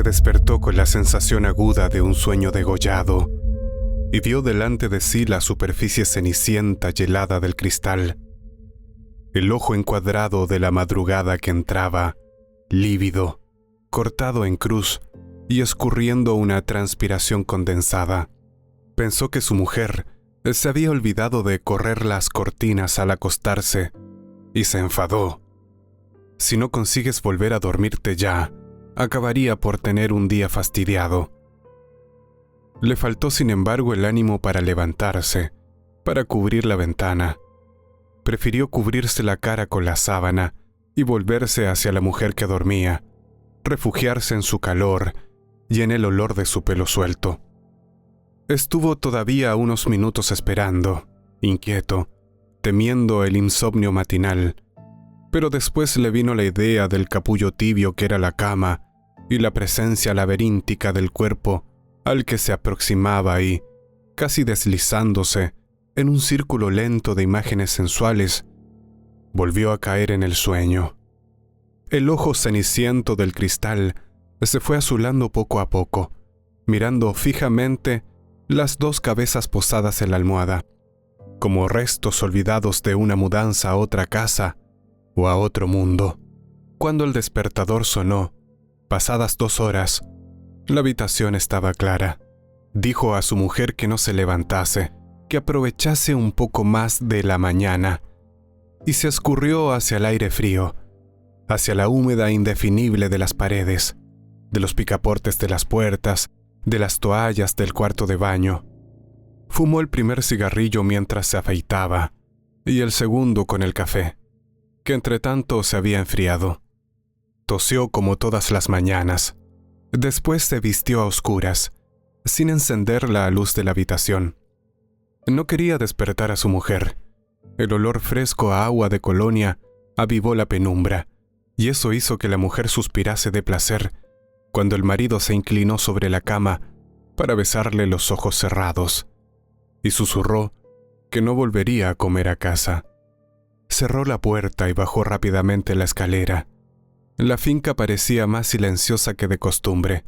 Se despertó con la sensación aguda de un sueño degollado y vio delante de sí la superficie cenicienta y helada del cristal, el ojo encuadrado de la madrugada que entraba, lívido, cortado en cruz y escurriendo una transpiración condensada. Pensó que su mujer se había olvidado de correr las cortinas al acostarse y se enfadó. Si no consigues volver a dormirte ya, acabaría por tener un día fastidiado. Le faltó, sin embargo, el ánimo para levantarse, para cubrir la ventana. Prefirió cubrirse la cara con la sábana y volverse hacia la mujer que dormía, refugiarse en su calor y en el olor de su pelo suelto. Estuvo todavía unos minutos esperando, inquieto, temiendo el insomnio matinal, pero después le vino la idea del capullo tibio que era la cama y la presencia laberíntica del cuerpo al que se aproximaba y, casi deslizándose en un círculo lento de imágenes sensuales, volvió a caer en el sueño. El ojo ceniciento del cristal se fue azulando poco a poco, mirando fijamente las dos cabezas posadas en la almohada, como restos olvidados de una mudanza a otra casa o a otro mundo. Cuando el despertador sonó, pasadas 2 horas, la habitación estaba clara. Dijo a su mujer que no se levantase, que aprovechase un poco más de la mañana, y se escurrió hacia el aire frío, hacia la húmeda indefinible de las paredes, de los picaportes de las puertas, de las toallas del cuarto de baño. Fumó el primer cigarrillo mientras se afeitaba, y el segundo con el café, que entretanto se había enfriado. Tosió como todas las mañanas. Después se vistió a oscuras, sin encender la luz de la habitación. No quería despertar a su mujer. El olor fresco a agua de colonia avivó la penumbra, y eso hizo que la mujer suspirase de placer cuando el marido se inclinó sobre la cama para besarle los ojos cerrados, y susurró que no volvería a comer a casa. Cerró la puerta y bajó rápidamente la escalera. La finca parecía más silenciosa que de costumbre.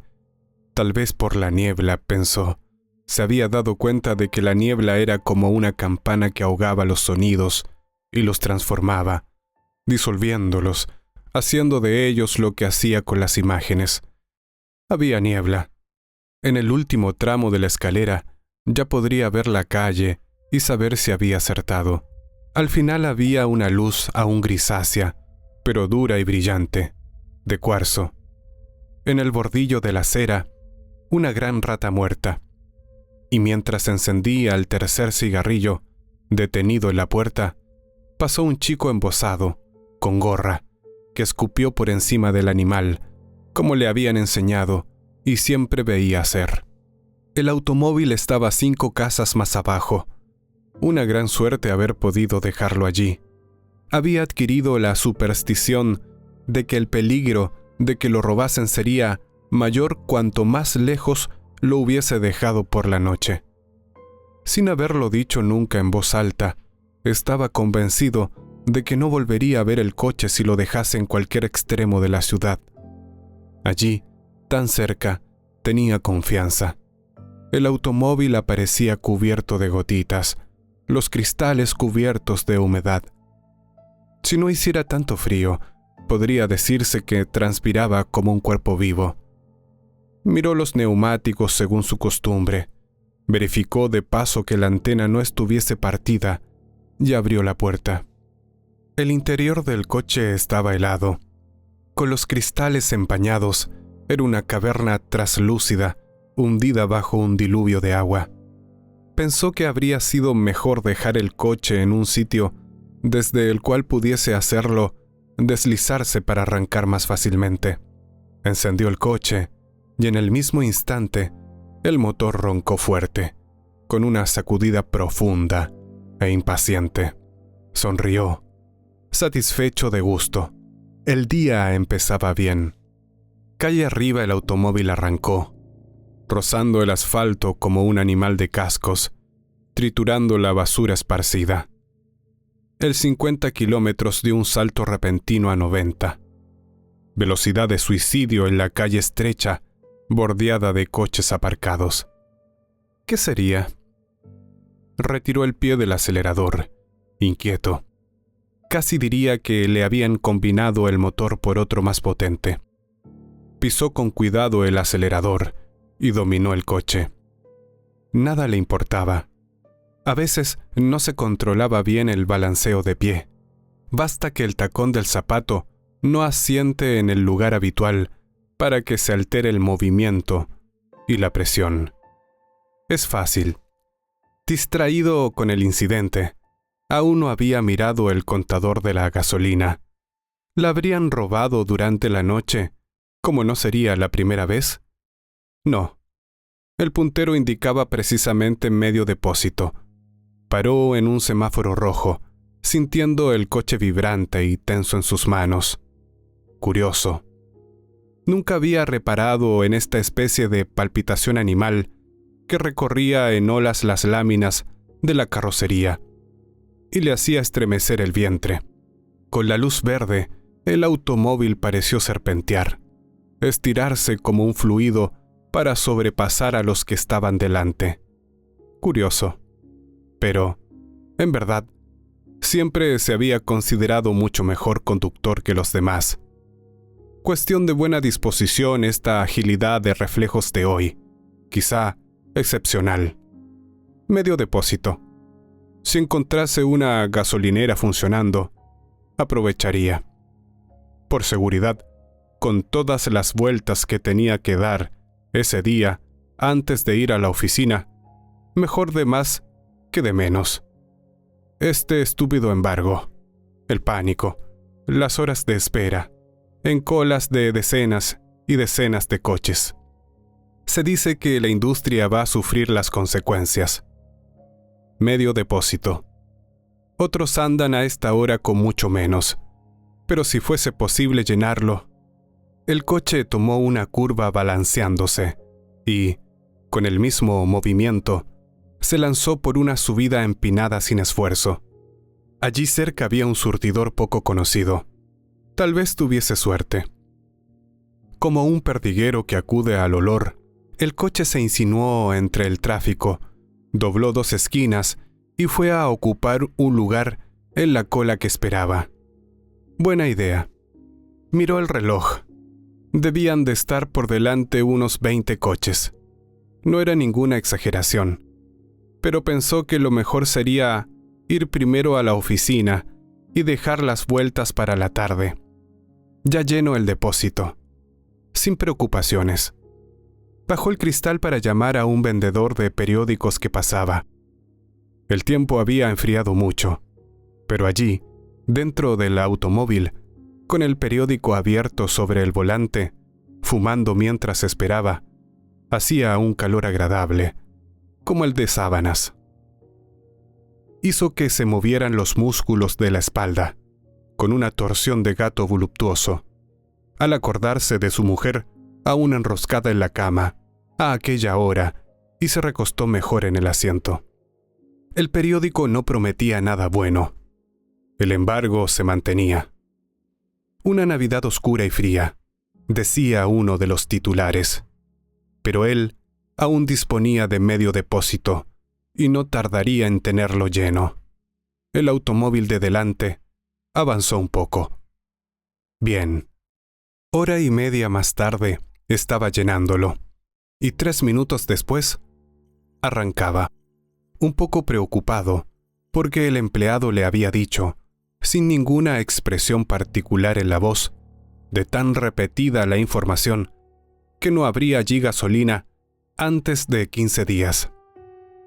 Tal vez por la niebla, pensó. Se había dado cuenta de que la niebla era como una campana que ahogaba los sonidos y los transformaba, disolviéndolos, haciendo de ellos lo que hacía con las imágenes. Había niebla. En el último tramo de la escalera ya podría ver la calle y saber si había acertado. Al final había una luz aún grisácea, pero dura y brillante, de cuarzo. En el bordillo de la acera, una gran rata muerta. Y mientras encendía el tercer cigarrillo, detenido en la puerta, pasó un chico embozado, con gorra, que escupió por encima del animal, como le habían enseñado y siempre veía hacer. El automóvil estaba 5 casas más abajo. Una gran suerte haber podido dejarlo allí. Había adquirido la superstición de que el peligro de que lo robasen sería mayor cuanto más lejos lo hubiese dejado por la noche. Sin haberlo dicho nunca en voz alta, estaba convencido de que no volvería a ver el coche si lo dejase en cualquier extremo de la ciudad. Allí, tan cerca, tenía confianza. El automóvil aparecía cubierto de gotitas, los cristales cubiertos de humedad. Si no hiciera tanto frío, podría decirse que transpiraba como un cuerpo vivo. Miró los neumáticos según su costumbre, verificó de paso que la antena no estuviese partida y abrió la puerta. El interior del coche estaba helado. Con los cristales empañados, era una caverna traslúcida, hundida bajo un diluvio de agua. Pensó que habría sido mejor dejar el coche en un sitio desde el cual pudiese hacerlo deslizarse para arrancar más fácilmente. Encendió el coche y en el mismo instante el motor roncó fuerte, con una sacudida profunda e impaciente. Sonrió, satisfecho de gusto. El día empezaba bien. Calle arriba el automóvil arrancó, rozando el asfalto como un animal de cascos, triturando la basura esparcida. El 50 kilómetros dio un salto repentino a 90. Velocidad de suicidio en la calle estrecha bordeada de coches aparcados. ¿Qué sería? Retiró el pie del acelerador, inquieto. Casi diría que le habían combinado el motor por otro más potente. Pisó con cuidado el acelerador y dominó el coche. Nada le importaba. A veces no se controlaba bien el balanceo de pie. Basta que el tacón del zapato no asiente en el lugar habitual para que se altere el movimiento y la presión. Es fácil. Distraído con el incidente, aún no había mirado el contador de la gasolina. ¿La habrían robado durante la noche, como no sería la primera vez? No. El puntero indicaba precisamente medio depósito. Paró en un semáforo rojo, sintiendo el coche vibrante y tenso en sus manos. Curioso. Nunca había reparado en esta especie de palpitación animal que recorría en olas las láminas de la carrocería y le hacía estremecer el vientre. Con la luz verde, el automóvil pareció serpentear, estirarse como un fluido para sobrepasar a los que estaban delante. Curioso. Pero, en verdad, siempre se había considerado mucho mejor conductor que los demás. Cuestión de buena disposición esta agilidad de reflejos de hoy, quizá excepcional. Medio depósito. Si encontrase una gasolinera funcionando, aprovecharía. Por seguridad, con todas las vueltas que tenía que dar ese día antes de ir a la oficina, mejor de más que de menos. Este estúpido embargo, el pánico, las horas de espera, en colas de decenas y decenas de coches. Se dice que la industria va a sufrir las consecuencias. Medio depósito. Otros andan a esta hora con mucho menos, pero si fuese posible llenarlo. El coche tomó una curva balanceándose y, con el mismo movimiento, se lanzó por una subida empinada sin esfuerzo. Allí cerca había un surtidor poco conocido. Tal vez tuviese suerte. Como un perdiguero que acude al olor, el coche se insinuó entre el tráfico, dobló 2 esquinas y fue a ocupar un lugar en la cola que esperaba. Buena idea. Miró el reloj. Debían de estar por delante unos 20 coches. No era ninguna exageración, pero pensó que lo mejor sería ir primero a la oficina y dejar las vueltas para la tarde. Ya lleno el depósito. Sin preocupaciones. Bajó el cristal para llamar a un vendedor de periódicos que pasaba. El tiempo había enfriado mucho, pero allí, dentro del automóvil, con el periódico abierto sobre el volante, fumando mientras esperaba, hacía un calor agradable, como el de sábanas. Hizo que se movieran los músculos de la espalda, con una torsión de gato voluptuoso, al acordarse de su mujer aún enroscada en la cama, a aquella hora, y se recostó mejor en el asiento. El periódico no prometía nada bueno. El embargo se mantenía. Una Navidad oscura y fría, decía uno de los titulares. Pero él aún disponía de medio depósito, y no tardaría en tenerlo lleno. El automóvil de delante avanzó un poco. Bien. Hora y media más tarde, estaba llenándolo, y 3 minutos después, arrancaba, un poco preocupado, porque el empleado le había dicho, sin ninguna expresión particular en la voz, de tan repetida la información, que no habría allí gasolina antes de 15 días.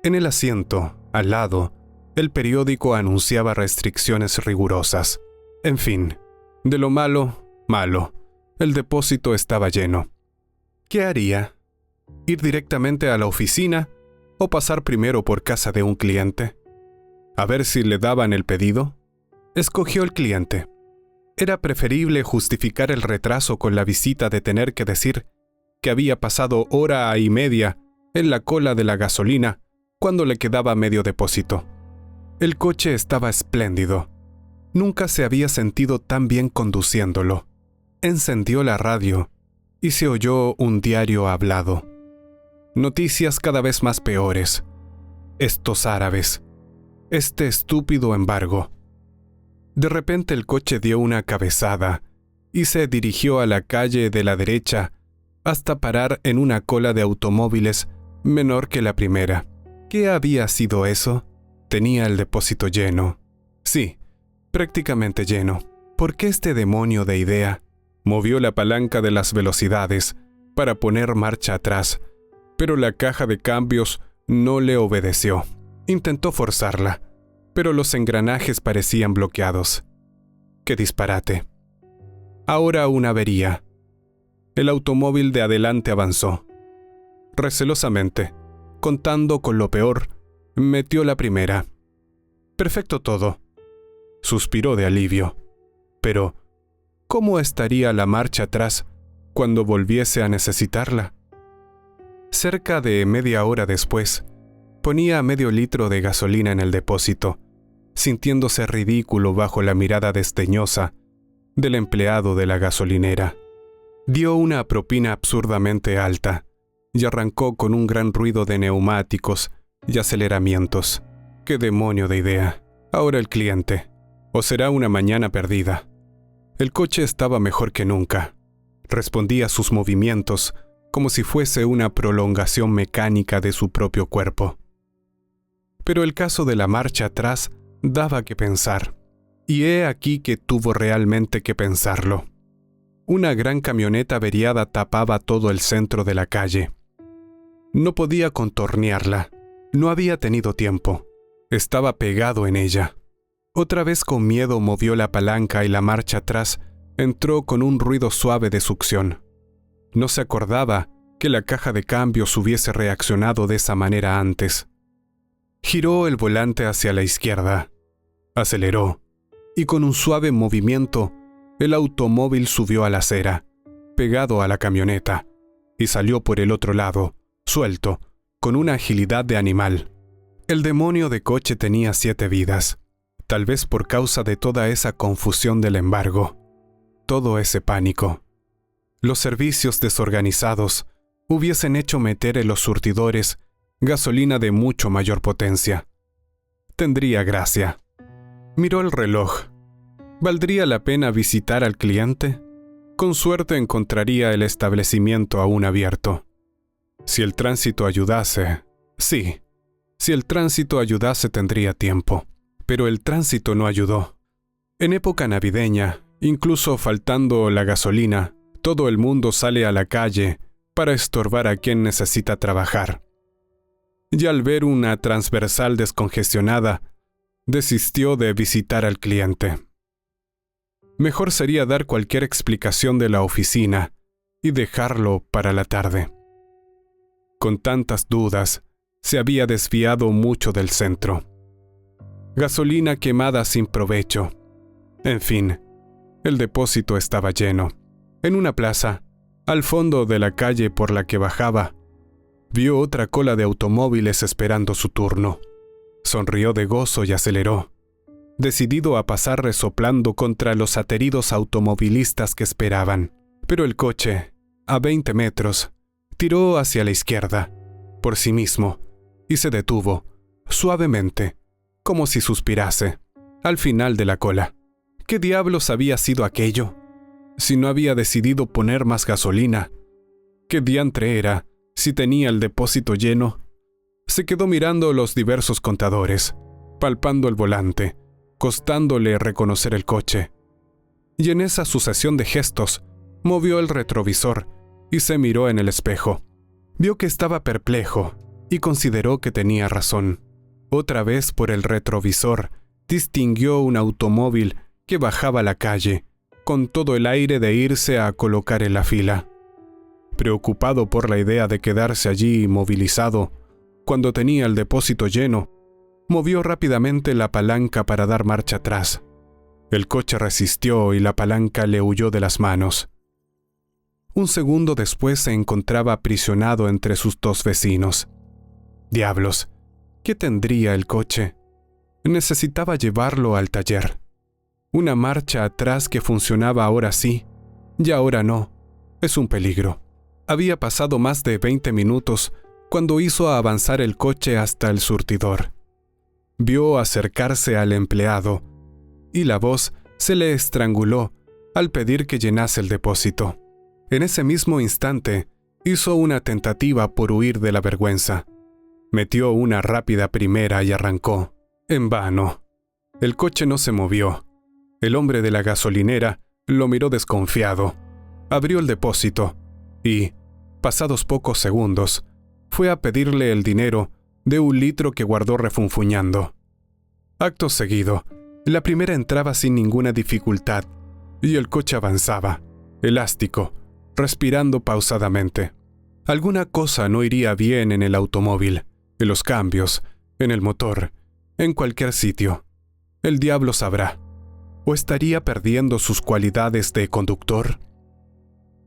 En el asiento, al lado, el periódico anunciaba restricciones rigurosas. En fin, de lo malo, malo. El depósito estaba lleno. ¿Qué haría? ¿Ir directamente a la oficina o pasar primero por casa de un cliente? A ver si le daban el pedido. Escogió el cliente. Era preferible justificar el retraso con la visita de tener que decir que había pasado hora y media en la cola de la gasolina cuando le quedaba medio depósito. El coche estaba espléndido. Nunca se había sentido tan bien conduciéndolo. Encendió la radio y se oyó un diario hablado. Noticias cada vez más peores. Estos árabes. Este estúpido embargo. De repente el coche dio una cabezada y se dirigió a la calle de la derecha hasta parar en una cola de automóviles menor que la primera. ¿Qué había sido eso? Tenía el depósito lleno. Sí, prácticamente lleno. ¿Por qué este demonio de idea? Movió la palanca de las velocidades para poner marcha atrás, pero la caja de cambios no le obedeció. Intentó forzarla, pero los engranajes parecían bloqueados. ¡Qué disparate! Ahora una avería. El automóvil de adelante avanzó. Recelosamente, contando con lo peor, metió la primera. Perfecto todo. Suspiró de alivio. Pero, ¿cómo estaría la marcha atrás cuando volviese a necesitarla? Cerca de media hora después, ponía medio litro de gasolina en el depósito, sintiéndose ridículo bajo la mirada desdeñosa del empleado de la gasolinera. Dio una propina absurdamente alta y arrancó con un gran ruido de neumáticos y aceleramientos. ¡Qué demonio de idea! Ahora el cliente. ¿O será una mañana perdida? El coche estaba mejor que nunca. Respondía a sus movimientos como si fuese una prolongación mecánica de su propio cuerpo. Pero el caso de la marcha atrás daba que pensar. Y he aquí que tuvo realmente que pensarlo. Una gran camioneta averiada tapaba todo el centro de la calle. No podía contornearla. No había tenido tiempo. Estaba pegado en ella. Otra vez con miedo movió la palanca y la marcha atrás entró con un ruido suave de succión. No se acordaba que la caja de cambios hubiese reaccionado de esa manera antes. Giró el volante hacia la izquierda. Aceleró. Y con un suave movimiento, el automóvil subió a la acera, pegado a la camioneta, y salió por el otro lado, suelto, con una agilidad de animal. El demonio de coche tenía 7 vidas, tal vez por causa de toda esa confusión del embargo, todo ese pánico. Los servicios desorganizados hubiesen hecho meter en los surtidores gasolina de mucho mayor potencia. Tendría gracia. Miró el reloj. ¿Valdría la pena visitar al cliente? Con suerte encontraría el establecimiento aún abierto. Si el tránsito ayudase, sí. Si el tránsito ayudase tendría tiempo. Pero el tránsito no ayudó. En época navideña, incluso faltando la gasolina, todo el mundo sale a la calle para estorbar a quien necesita trabajar. Y al ver una transversal descongestionada, desistió de visitar al cliente. Mejor sería dar cualquier explicación de la oficina y dejarlo para la tarde. Con tantas dudas, se había desviado mucho del centro. Gasolina quemada sin provecho. En fin, el depósito estaba lleno. En una plaza, al fondo de la calle por la que bajaba, vio otra cola de automóviles esperando su turno. Sonrió de gozo y aceleró, decidido a pasar resoplando contra los ateridos automovilistas que esperaban. Pero el coche, a 20 metros, tiró hacia la izquierda, por sí mismo, y se detuvo, suavemente, como si suspirase, al final de la cola. ¿Qué diablos había sido aquello? Si no había decidido poner más gasolina. ¿Qué diantre era, si tenía el depósito lleno? Se quedó mirando los diversos contadores, palpando el volante, costándole reconocer el coche. Y en esa sucesión de gestos, movió el retrovisor y se miró en el espejo. Vio que estaba perplejo y consideró que tenía razón. Otra vez por el retrovisor, distinguió un automóvil que bajaba la calle, con todo el aire de irse a colocar en la fila. Preocupado por la idea de quedarse allí inmovilizado, cuando tenía el depósito lleno, movió rápidamente la palanca para dar marcha atrás. El coche resistió y la palanca le huyó de las manos. Un segundo después se encontraba aprisionado entre sus 2 vecinos. Diablos, ¿qué tendría el coche? Necesitaba llevarlo al taller. Una marcha atrás que funcionaba ahora sí, y ahora no. Es un peligro. Había pasado más de 20 minutos cuando hizo avanzar el coche hasta el surtidor. Vio acercarse al empleado y la voz se le estranguló al pedir que llenase el depósito. En ese mismo instante, hizo una tentativa por huir de la vergüenza. Metió una rápida primera y arrancó. En vano. El coche no se movió. El hombre de la gasolinera lo miró desconfiado. Abrió el depósito y, pasados pocos segundos, fue a pedirle el dinero de 1 litro que guardó refunfuñando. Acto seguido, la primera entraba sin ninguna dificultad y el coche avanzaba, elástico, respirando pausadamente. Alguna cosa no iría bien en el automóvil, en los cambios, en el motor, en cualquier sitio. El diablo sabrá. ¿O estaría perdiendo sus cualidades de conductor?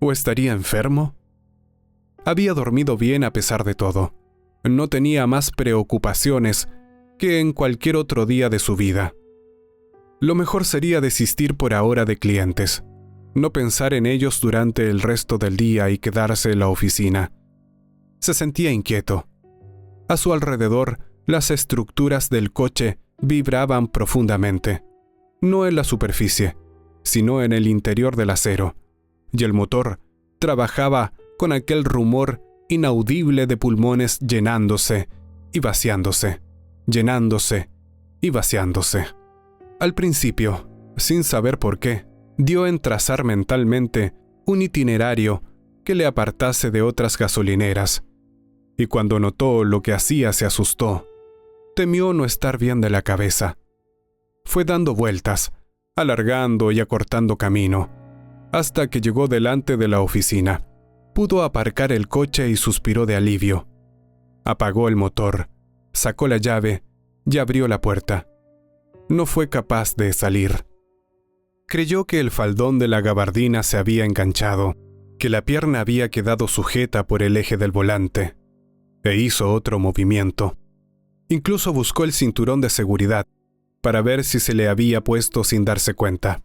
¿O estaría enfermo? Había dormido bien a pesar de todo. No tenía más preocupaciones que en cualquier otro día de su vida. Lo mejor sería desistir por ahora de clientes, no pensar en ellos durante el resto del día y quedarse en la oficina. Se sentía inquieto. A su alrededor, las estructuras del coche vibraban profundamente, no en la superficie, sino en el interior del acero, y el motor trabajaba con aquel rumor inaudible de pulmones llenándose y vaciándose, llenándose y vaciándose. Al principio, sin saber por qué, dio en trazar mentalmente un itinerario que le apartase de otras gasolineras, y cuando notó lo que hacía se asustó. Temió no estar bien de la cabeza. Fue dando vueltas, alargando y acortando camino, hasta que llegó delante de la oficina. Pudo aparcar el coche y suspiró de alivio. Apagó el motor, sacó la llave y abrió la puerta. No fue capaz de salir. Creyó que el faldón de la gabardina se había enganchado, que la pierna había quedado sujeta por el eje del volante, e hizo otro movimiento. Incluso buscó el cinturón de seguridad para ver si se le había puesto sin darse cuenta.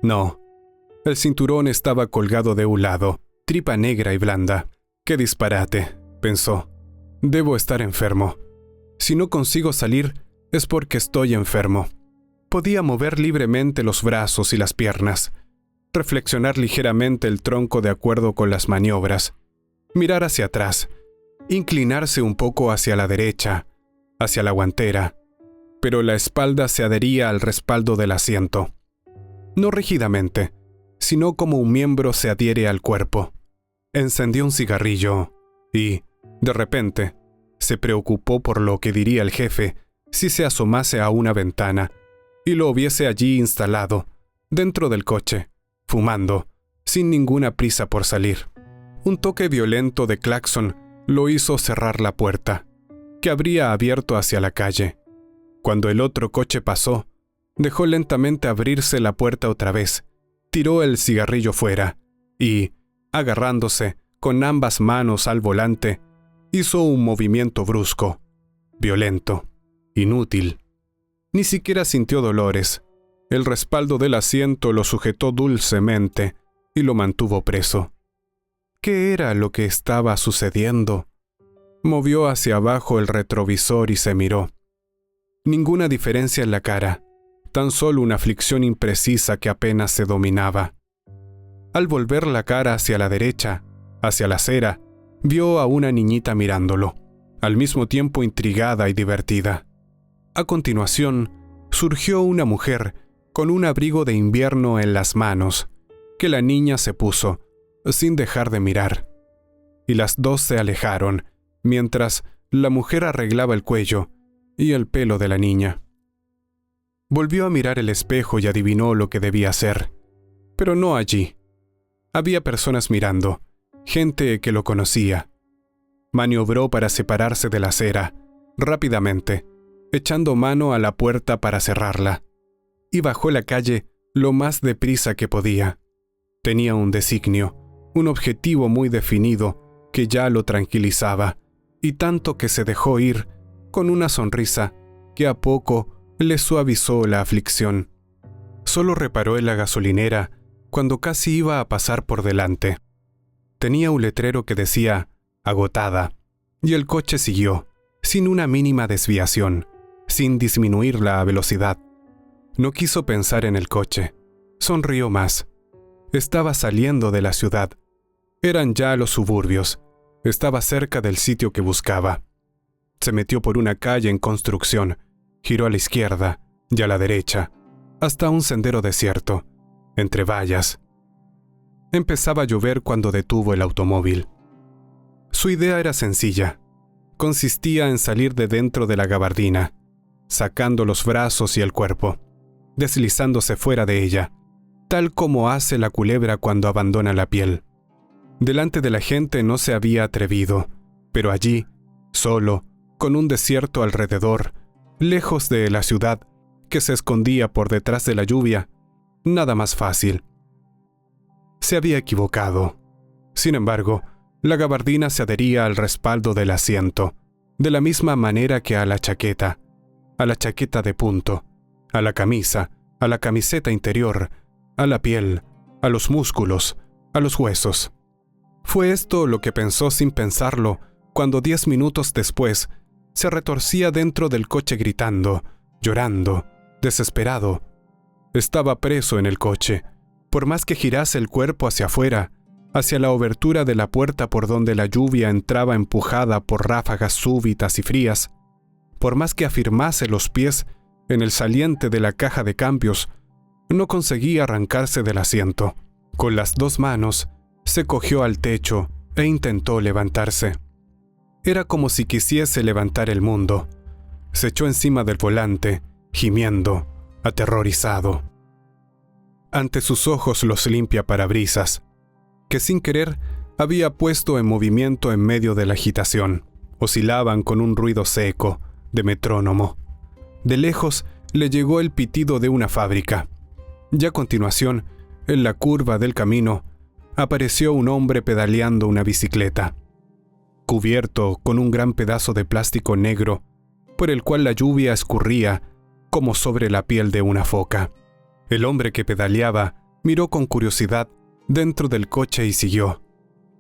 No, el cinturón estaba colgado de un lado, tripa negra y blanda. ¡Qué disparate!, pensó. Debo estar enfermo. Si no consigo salir, es porque estoy enfermo. Podía mover libremente los brazos y las piernas, reflexionar ligeramente el tronco de acuerdo con las maniobras, mirar hacia atrás, inclinarse un poco hacia la derecha, hacia la guantera, pero la espalda se adhería al respaldo del asiento. No rígidamente, sino como un miembro se adhiere al cuerpo. Encendió un cigarrillo y, de repente, se preocupó por lo que diría el jefe si se asomase a una ventana y lo hubiese allí instalado, dentro del coche, fumando, sin ninguna prisa por salir. Un toque violento de claxon lo hizo cerrar la puerta, que habría abierto hacia la calle. Cuando el otro coche pasó, dejó lentamente abrirse la puerta otra vez, tiró el cigarrillo fuera y, agarrándose con ambas manos al volante, hizo un movimiento brusco, violento, inútil. Ni siquiera sintió dolores. El respaldo del asiento lo sujetó dulcemente y lo mantuvo preso. ¿Qué era lo que estaba sucediendo? Movió hacia abajo el retrovisor y se miró. Ninguna diferencia en la cara, tan solo una aflicción imprecisa que apenas se dominaba. Al volver la cara hacia la derecha, hacia la acera, vio a una niñita mirándolo, al mismo tiempo intrigada y divertida. A continuación, surgió una mujer con un abrigo de invierno en las manos, que la niña se puso, sin dejar de mirar. Y las dos se alejaron, mientras la mujer arreglaba el cuello y el pelo de la niña. Volvió a mirar el espejo y adivinó lo que debía hacer, pero no allí. Había personas mirando, gente que lo conocía. Maniobró para separarse de la acera, rápidamente, echando mano a la puerta para cerrarla, y bajó la calle lo más deprisa que podía. Tenía un designio, un objetivo muy definido que ya lo tranquilizaba, y tanto que se dejó ir con una sonrisa que a poco le suavizó la aflicción. Solo reparó en la gasolinera cuando casi iba a pasar por delante. Tenía un letrero que decía «agotada», y el coche siguió, sin una mínima desviación, sin disminuir la velocidad. No quiso pensar en el coche. Sonrió más. Estaba saliendo de la ciudad. Eran ya los suburbios. Estaba cerca del sitio que buscaba. Se metió por una calle en construcción, giró a la izquierda y a la derecha, hasta un sendero desierto, entre vallas. Empezaba a llover cuando detuvo el automóvil. Su idea era sencilla. Consistía en salir de dentro de la gabardina, sacando los brazos y el cuerpo, deslizándose fuera de ella, tal como hace la culebra cuando abandona la piel. Delante de la gente no se había atrevido, pero allí, solo, con un desierto alrededor, lejos de la ciudad, que se escondía por detrás de la lluvia, nada más fácil. Se había equivocado. Sin embargo, la gabardina se adhería al respaldo del asiento, de la misma manera que a la chaqueta de punto, a la camisa, a la camiseta interior, a la piel, a los músculos, a los huesos. Fue esto lo que pensó sin pensarlo, cuando 10 minutos después se retorcía dentro del coche gritando, llorando, desesperado. Estaba preso en el coche. Por más que girase el cuerpo hacia afuera, hacia la obertura de la puerta por donde la lluvia entraba empujada por ráfagas súbitas y frías, por más que afirmase los pies en el saliente de la caja de cambios, no conseguía arrancarse del asiento. Con las 2 manos, se cogió al techo e intentó levantarse. Era como si quisiese levantar el mundo. Se echó encima del volante, gimiendo, aterrorizado. Ante sus ojos los limpiaparabrisas, que sin querer había puesto en movimiento en medio de la agitación, oscilaban con un ruido seco, de metrónomo. De lejos le llegó el pitido de una fábrica. Y a continuación, en la curva del camino, apareció un hombre pedaleando una bicicleta, cubierto con un gran pedazo de plástico negro, por el cual la lluvia escurría como sobre la piel de una foca. El hombre que pedaleaba miró con curiosidad dentro del coche y siguió,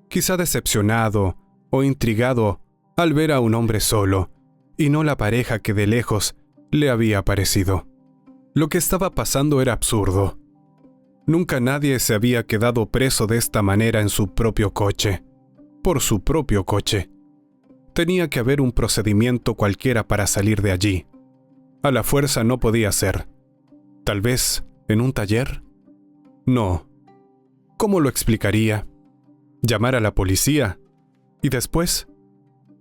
quizá decepcionado o intrigado al ver a un hombre solo, y no la pareja que de lejos le había parecido. Lo que estaba pasando era absurdo. Nunca nadie se había quedado preso de esta manera en su propio coche, por su propio coche. Tenía que haber un procedimiento cualquiera para salir de allí. A la fuerza no podía ser. ¿Tal vez en un taller? No. ¿Cómo lo explicaría? ¿Llamar a la policía? ¿Y después?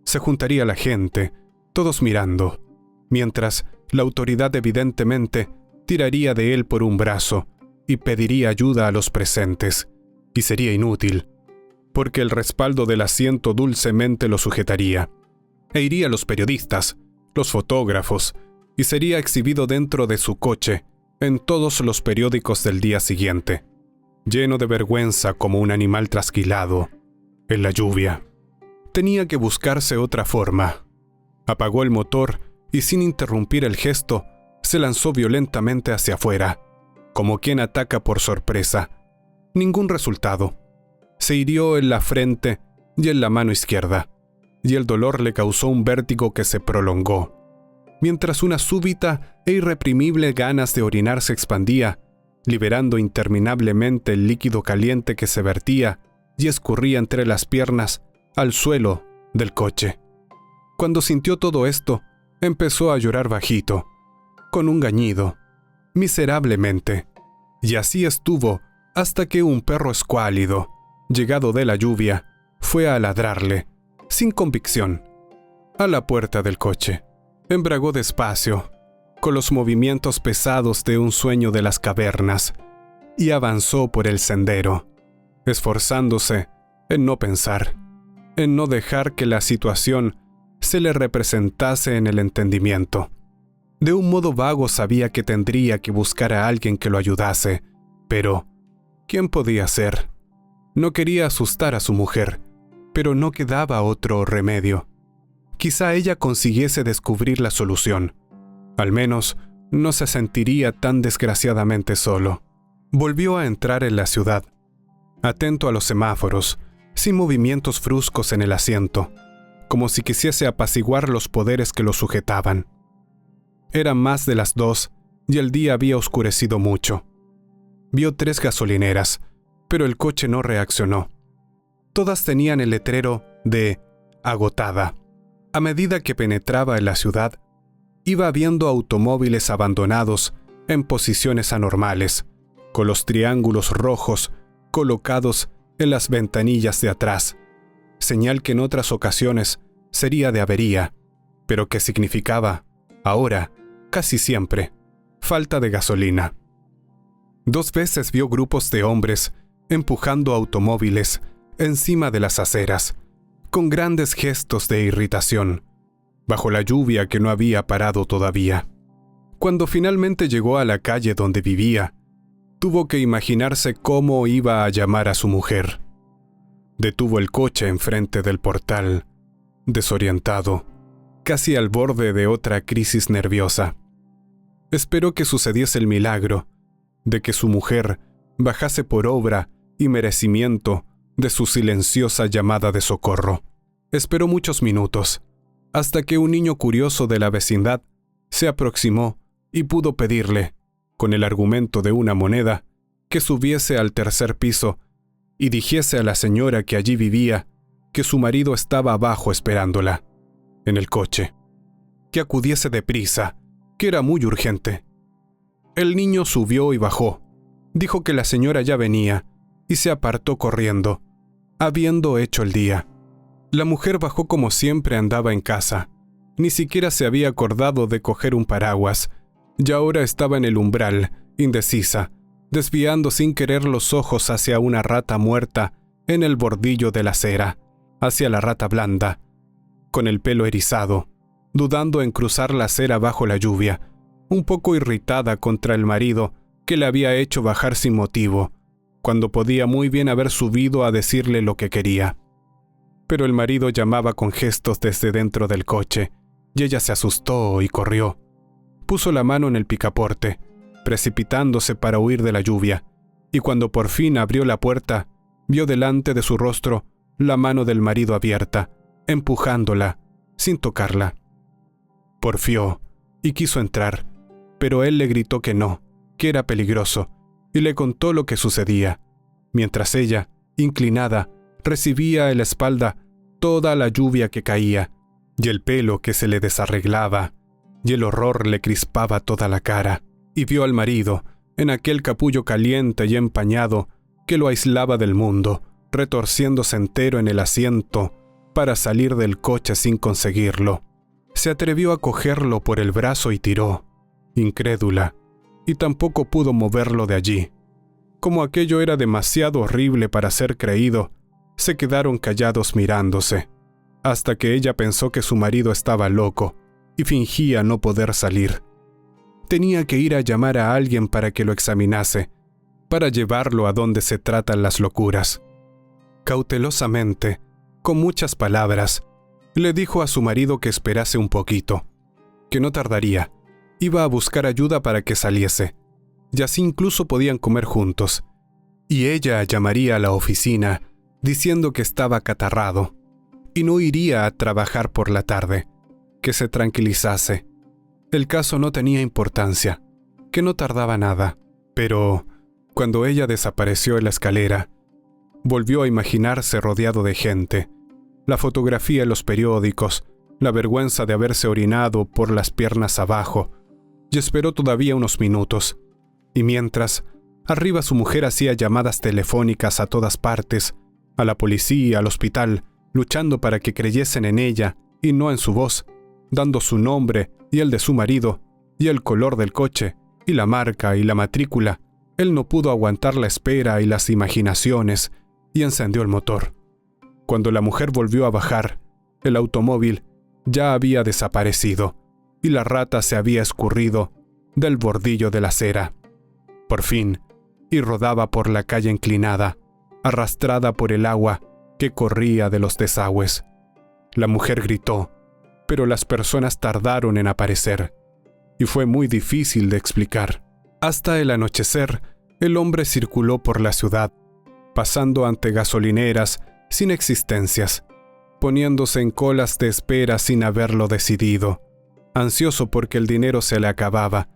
Se juntaría la gente, todos mirando, mientras la autoridad evidentemente tiraría de él por un brazo y pediría ayuda a los presentes, y sería inútil, porque el respaldo del asiento dulcemente lo sujetaría. E iría los periodistas, los fotógrafos, y sería exhibido dentro de su coche en todos los periódicos del día siguiente, lleno de vergüenza como un animal trasquilado, en la lluvia. Tenía que buscarse otra forma. Apagó el motor y sin interrumpir el gesto, se lanzó violentamente hacia afuera, como quien ataca por sorpresa. Ningún resultado. Se hirió en la frente y en la mano izquierda, y el dolor le causó un vértigo que se prolongó, mientras una súbita e irreprimible ganas de orinar se expandía, liberando interminablemente el líquido caliente que se vertía y escurría entre las piernas al suelo del coche. Cuando sintió todo esto, empezó a llorar bajito, con un gañido, miserablemente, y así estuvo hasta que un perro escuálido, llegado de la lluvia, fue a ladrarle, sin convicción, a la puerta del coche. Embragó despacio, con los movimientos pesados de un sueño de las cavernas, y avanzó por el sendero, esforzándose en no pensar, en no dejar que la situación se le representase en el entendimiento. De un modo vago sabía que tendría que buscar a alguien que lo ayudase, pero ¿quién podía ser? No quería asustar a su mujer, pero no quedaba otro remedio. Quizá ella consiguiese descubrir la solución. Al menos no se sentiría tan desgraciadamente solo. Volvió a entrar en la ciudad, atento a los semáforos, sin movimientos bruscos en el asiento, como si quisiese apaciguar los poderes que lo sujetaban. Eran más de las 2 y el día había oscurecido mucho. Vio 3 gasolineras, pero el coche no reaccionó. Todas tenían el letrero de agotada. A medida que penetraba en la ciudad, iba viendo automóviles abandonados en posiciones anormales, con los triángulos rojos colocados en las ventanillas de atrás, señal que en otras ocasiones sería de avería, pero que significaba, ahora, casi siempre, falta de gasolina. 2 veces vio grupos de hombres empujando automóviles encima de las aceras, con grandes gestos de irritación, bajo la lluvia que no había parado todavía. Cuando finalmente llegó a la calle donde vivía, tuvo que imaginarse cómo iba a llamar a su mujer. Detuvo el coche enfrente del portal, desorientado, casi al borde de otra crisis nerviosa. Esperó que sucediese el milagro de que su mujer bajase por obra y merecimiento de su silenciosa llamada de socorro. Esperó muchos minutos, hasta que un niño curioso de la vecindad se aproximó y pudo pedirle, con el argumento de una moneda, que subiese al 3er piso y dijese a la señora que allí vivía que su marido estaba abajo esperándola, en el coche, que acudiese deprisa, que era muy urgente. El niño subió y bajó, dijo que la señora ya venía y se apartó corriendo, habiendo hecho el día. La mujer bajó como siempre andaba en casa, ni siquiera se había acordado de coger un paraguas, y ahora estaba en el umbral, indecisa, desviando sin querer los ojos hacia una rata muerta en el bordillo de la acera, hacia la rata blanda, con el pelo erizado, dudando en cruzar la acera bajo la lluvia, un poco irritada contra el marido que le había hecho bajar sin motivo, cuando podía muy bien haber subido a decirle lo que quería. Pero el marido llamaba con gestos desde dentro del coche, y ella se asustó y corrió. Puso la mano en el picaporte, precipitándose para huir de la lluvia, y cuando por fin abrió la puerta, vio delante de su rostro la mano del marido abierta, empujándola, sin tocarla. Porfió, y quiso entrar, pero él le gritó que no, que era peligroso, y le contó lo que sucedía, mientras ella, inclinada, recibía en la espalda toda la lluvia que caía, y el pelo que se le desarreglaba, y el horror le crispaba toda la cara, y vio al marido, en aquel capullo caliente y empañado que lo aislaba del mundo, retorciéndose entero en el asiento para salir del coche sin conseguirlo. Se atrevió a cogerlo por el brazo y tiró, incrédula, y tampoco pudo moverlo de allí. Como aquello era demasiado horrible para ser creído, se quedaron callados mirándose, hasta que ella pensó que su marido estaba loco y fingía no poder salir. Tenía que ir a llamar a alguien para que lo examinase, para llevarlo a donde se tratan las locuras. Cautelosamente, con muchas palabras, le dijo a su marido que esperase un poquito, que no tardaría, iba a buscar ayuda para que saliese, y así incluso podían comer juntos, y ella llamaría a la oficina diciendo que estaba acatarrado, y no iría a trabajar por la tarde, que se tranquilizase. El caso no tenía importancia, que no tardaba nada, pero cuando ella desapareció en la escalera, volvió a imaginarse rodeado de gente, la fotografía en los periódicos, la vergüenza de haberse orinado por las piernas abajo, y esperó todavía unos minutos, y mientras, arriba su mujer hacía llamadas telefónicas a todas partes, a la policía, al hospital, luchando para que creyesen en ella y no en su voz, dando su nombre y el de su marido, y el color del coche, y la marca y la matrícula. Él no pudo aguantar la espera y las imaginaciones, y encendió el motor. Cuando la mujer volvió a bajar, el automóvil ya había desaparecido, y la rata se había escurrido del bordillo de la acera. Por fin, y rodaba por la calle inclinada, arrastrada por el agua que corría de los desagües. La mujer gritó, pero las personas tardaron en aparecer, y fue muy difícil de explicar. Hasta el anochecer, el hombre circuló por la ciudad, pasando ante gasolineras sin existencias, poniéndose en colas de espera sin haberlo decidido, ansioso porque el dinero se le acababa,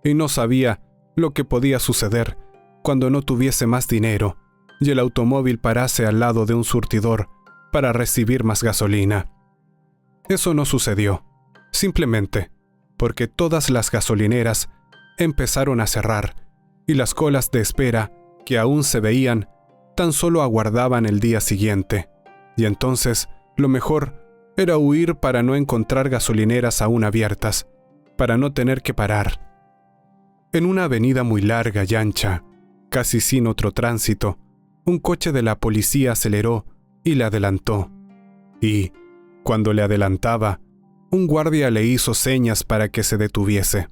y no sabía lo que podía suceder cuando no tuviese más dinero y el automóvil parase al lado de un surtidor para recibir más gasolina. Eso no sucedió, simplemente porque todas las gasolineras empezaron a cerrar y las colas de espera que aún se veían tan solo aguardaban el día siguiente, y entonces lo mejor era huir para no encontrar gasolineras aún abiertas, para no tener que parar. En una avenida muy larga y ancha, casi sin otro tránsito, un coche de la policía aceleró y le adelantó. Y, cuando le adelantaba, un guardia le hizo señas para que se detuviese.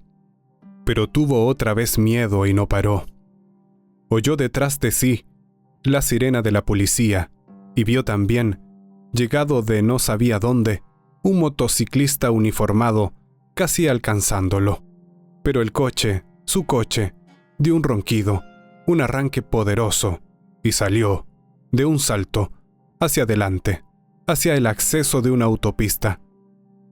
Pero tuvo otra vez miedo y no paró. Oyó detrás de sí la sirena de la policía y vio también, llegado de no sabía dónde, un motociclista uniformado casi alcanzándolo. Pero el coche, su coche, dio un ronquido, un arranque poderoso, y salió, de un salto, hacia adelante, hacia el acceso de una autopista.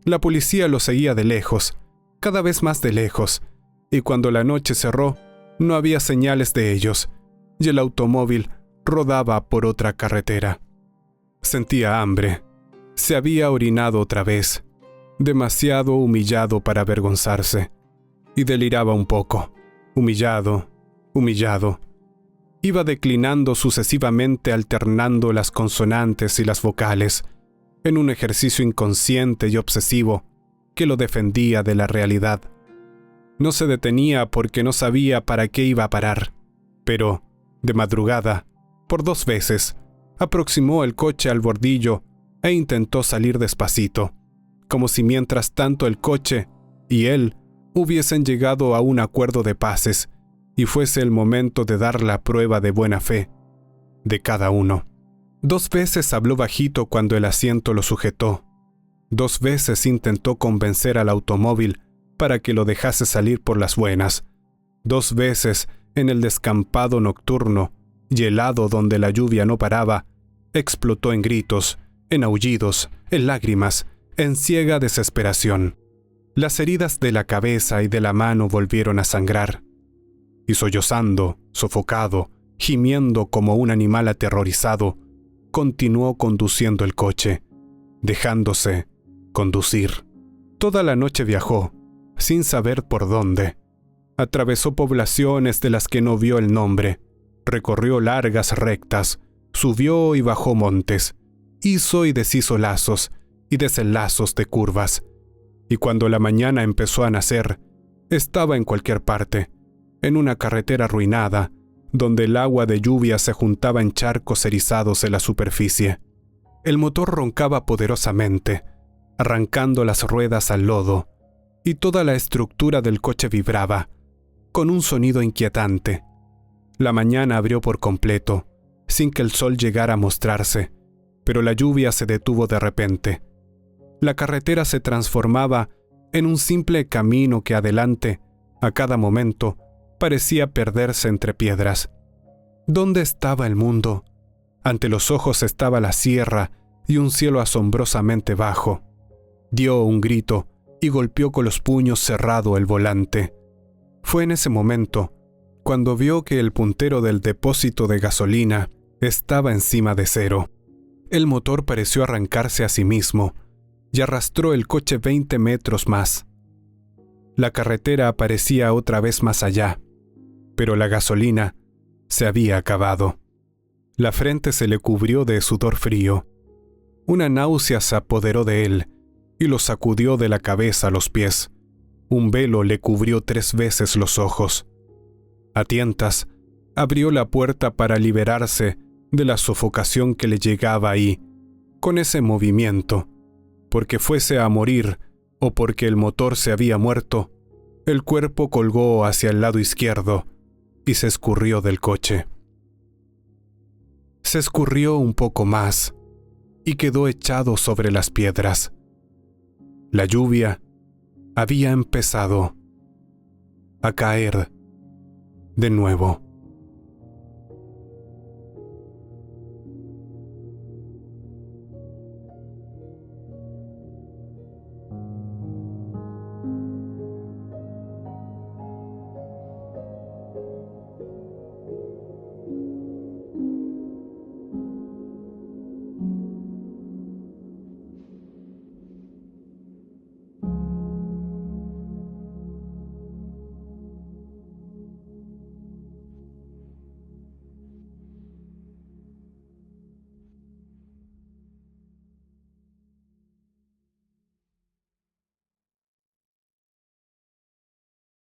La policía lo seguía de lejos, cada vez más de lejos, y cuando la noche cerró, no había señales de ellos, y el automóvil rodaba por otra carretera. Sentía hambre. Se había orinado otra vez, demasiado humillado para avergonzarse, y deliraba un poco, humillado. Iba declinando sucesivamente, alternando las consonantes y las vocales, en un ejercicio inconsciente y obsesivo que lo defendía de la realidad. No se detenía porque no sabía para qué iba a parar, pero, de madrugada, por 2 veces, aproximó el coche al bordillo e intentó salir despacito, como si mientras tanto el coche y él hubiesen llegado a un acuerdo de paces y fuese el momento de dar la prueba de buena fe de cada uno. 2 veces habló bajito cuando el asiento lo sujetó. 2 veces intentó convencer al automóvil para que lo dejase salir por las buenas. 2 veces, en el descampado nocturno y helado donde la lluvia no paraba, explotó en gritos, en aullidos, en lágrimas, en ciega desesperación. Las heridas de la cabeza y de la mano volvieron a sangrar. Y sollozando, sofocado, gimiendo como un animal aterrorizado, continuó conduciendo el coche, dejándose conducir. Toda la noche viajó, sin saber por dónde. Atravesó poblaciones de las que no vio el nombre, recorrió largas rectas, subió y bajó montes, hizo y deshizo lazos y desenlazos de curvas, y cuando la mañana empezó a nacer, estaba en cualquier parte, en una carretera arruinada, donde el agua de lluvia se juntaba en charcos erizados en la superficie. El motor roncaba poderosamente, arrancando las ruedas al lodo, y toda la estructura del coche vibraba, con un sonido inquietante. La mañana abrió por completo, sin que el sol llegara a mostrarse, pero la lluvia se detuvo de repente. La carretera se transformaba en un simple camino que adelante, a cada momento, parecía perderse entre piedras. ¿Dónde estaba el mundo? Ante los ojos estaba la sierra y un cielo asombrosamente bajo. Dio un grito y golpeó con los puños cerrado el volante. Fue en ese momento cuando vio que el puntero del depósito de gasolina estaba encima de cero. El motor pareció arrancarse a sí mismo y arrastró el coche 20 metros más. La carretera aparecía otra vez más allá, pero la gasolina se había acabado. La frente se le cubrió de sudor frío. Una náusea se apoderó de él y lo sacudió de la cabeza a los pies. Un velo le cubrió 3 veces los ojos. A tientas, abrió la puerta para liberarse de la sofocación que le llegaba ahí, con ese movimiento, porque fuese a morir o porque el motor se había muerto. El cuerpo colgó hacia el lado izquierdo y se escurrió del coche. Se escurrió un poco más y quedó echado sobre las piedras. La lluvia había empezado a caer de nuevo.